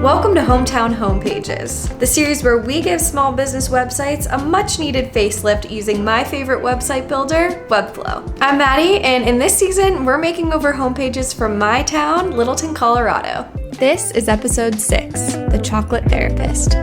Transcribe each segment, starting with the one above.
Welcome to Hometown Homepages, the series where we give small business websites a much-needed facelift using my favorite website builder, Webflow. I'm Maddie, and in this season, we're making over homepages from my town, Littleton, Colorado. This is episode 6, The Chocolate Therapist.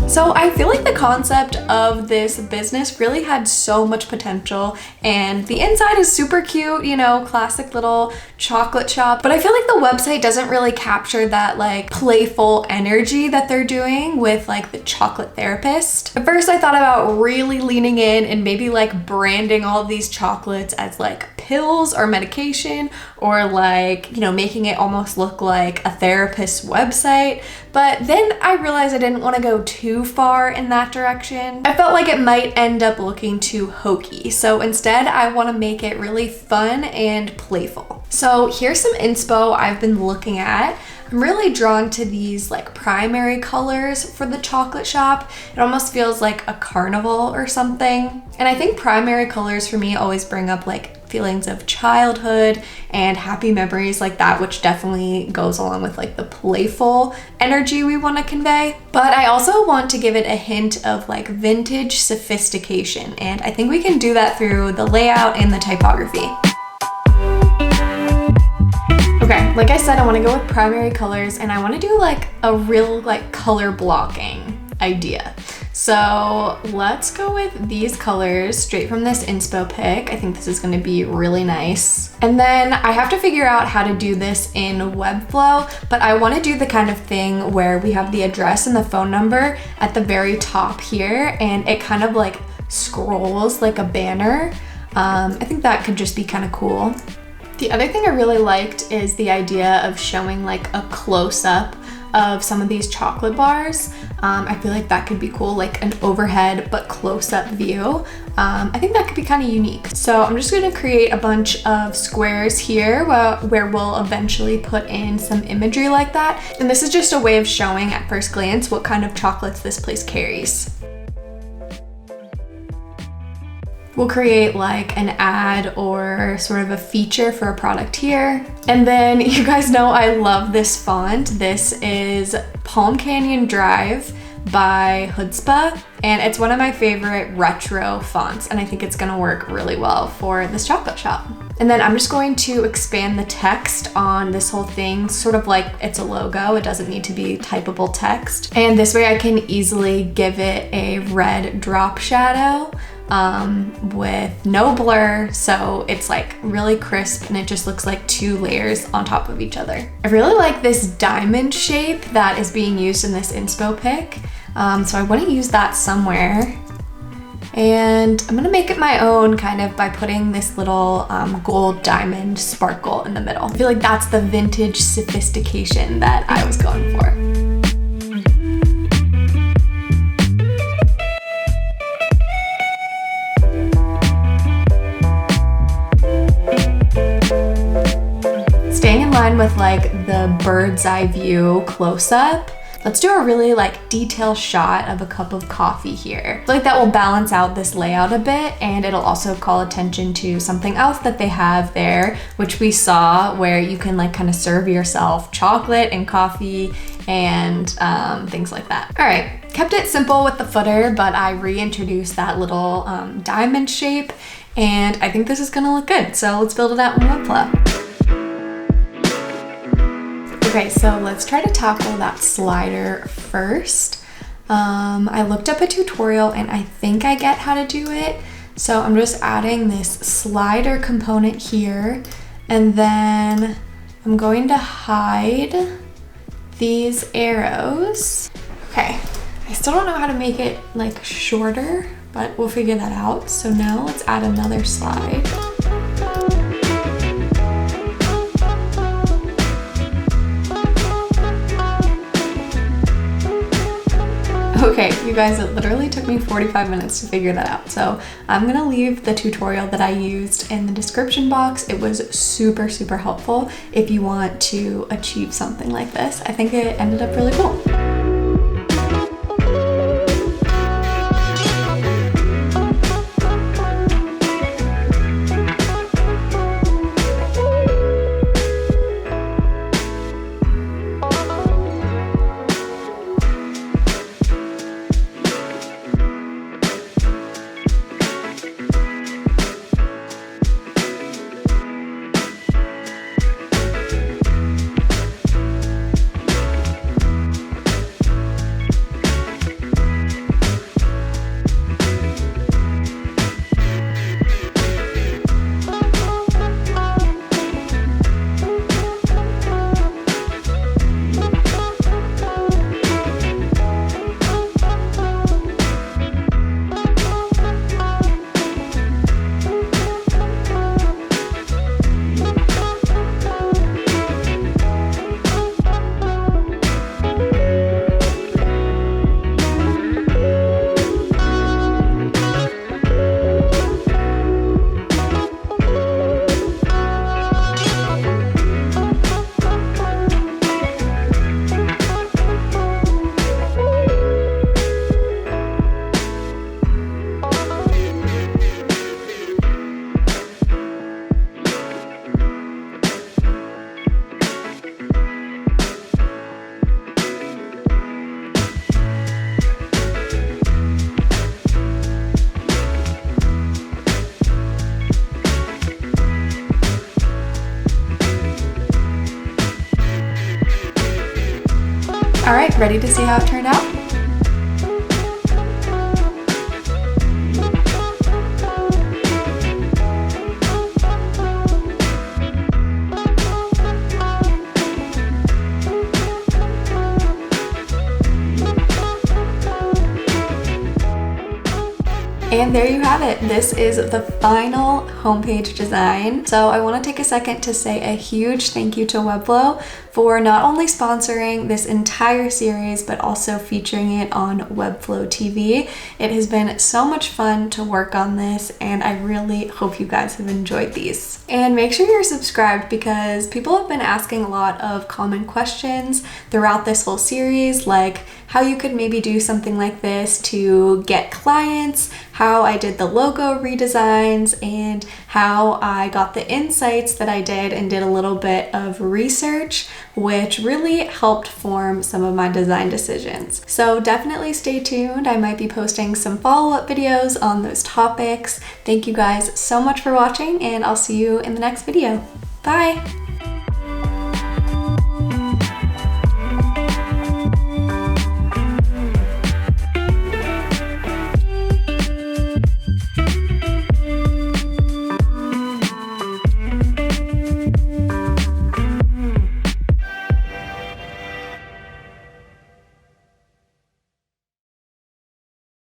So I feel like the concept of this business really had so much potential, and the inside is super cute, you know, classic little chocolate shop, but I feel like the website doesn't really capture that like playful energy that they're doing with like the chocolate therapist. At first I thought about really leaning in and maybe like branding all of these chocolates as like pills or medication, or like, you know, making it almost look like a therapist's website. But then I realized I didn't want to go too far in that direction. I felt like it might end up looking too hokey. So instead, I want to make it really fun and playful. So here's some inspo I've been looking at. I'm really drawn to these like primary colors for the chocolate shop. It almost feels like a carnival or something. And I think primary colors for me always bring up like feelings of childhood and happy memories like that, which definitely goes along with like the playful energy we want to convey. But I also want to give it a hint of like vintage sophistication, and I think we can do that through the layout and the typography. Okay, like I said, I want to go with primary colors, and I want to do like a real like color blocking idea. So let's go with these colors straight from this inspo pic. I think this is going to be really nice. And then I have to figure out how to do this in Webflow, but I want to do the kind of thing where we have the address and the phone number at the very top here, and it kind of like scrolls like a banner. I think that could just be kind of cool. The other thing I really liked is the idea of showing like a close-up of some of these chocolate bars. I feel like that could be cool, like an overhead but close-up view. I think that could be kind of unique. So I'm just going to create a bunch of squares here where we'll eventually put in some imagery like that. And this is just a way of showing at first glance what kind of chocolates this place carries. We'll create like an ad or sort of a feature for a product here. And then you guys know I love this font. This is Palm Canyon Drive by Chutzpah, and it's one of my favorite retro fonts, and I think it's gonna work really well for this chocolate shop. And then I'm just going to expand the text on this whole thing, sort of like it's a logo. It doesn't need to be typable text. And this way I can easily give it a red drop shadow with no blur, so it's like really crisp and it just looks like two layers on top of each other. I really like this diamond shape that is being used in this inspo pic, so I want to use that somewhere. And I'm gonna make it my own kind of by putting this little gold diamond sparkle in the middle. I feel like that's the vintage sophistication that I was going for. Staying in line with like the bird's eye view close up, let's do a really like detailed shot of a cup of coffee here. I feel like that will balance out this layout a bit, and it'll also call attention to something else that they have there, which we saw, where you can like kind of serve yourself chocolate and coffee and things like that. All right, kept it simple with the footer, but I reintroduced that little diamond shape, and I think this is gonna look good. So let's build it out in Webflow. Okay, so let's try to tackle that slider first. I looked up a tutorial and I think I get how to do it. So I'm just adding this slider component here, and then I'm going to hide these arrows. Okay, I still don't know how to make it like shorter, but we'll figure that out. So now let's add another slide. Okay, you guys, it literally took me 45 minutes to figure that out. So I'm gonna leave the tutorial that I used in the description box. It was super, super helpful if you want to achieve something like this. I think it ended up really cool. All right, ready to see how it turned out? And there you have it. This is the final homepage design. So I want to take a second to say a huge thank you to Webflow for not only sponsoring this entire series, but also featuring it on Webflow TV. It has been so much fun to work on this, and I really hope you guys have enjoyed these. And make sure you're subscribed because people have been asking a lot of common questions throughout this whole series, like how you could maybe do something like this to get clients, how I did the logo redesigns, and how I got the insights that I did and did a little bit of research, which really helped form some of my design decisions. So definitely stay tuned. I might be posting some follow-up videos on those topics. Thank you guys so much for watching, and I'll see you in the next video. Bye!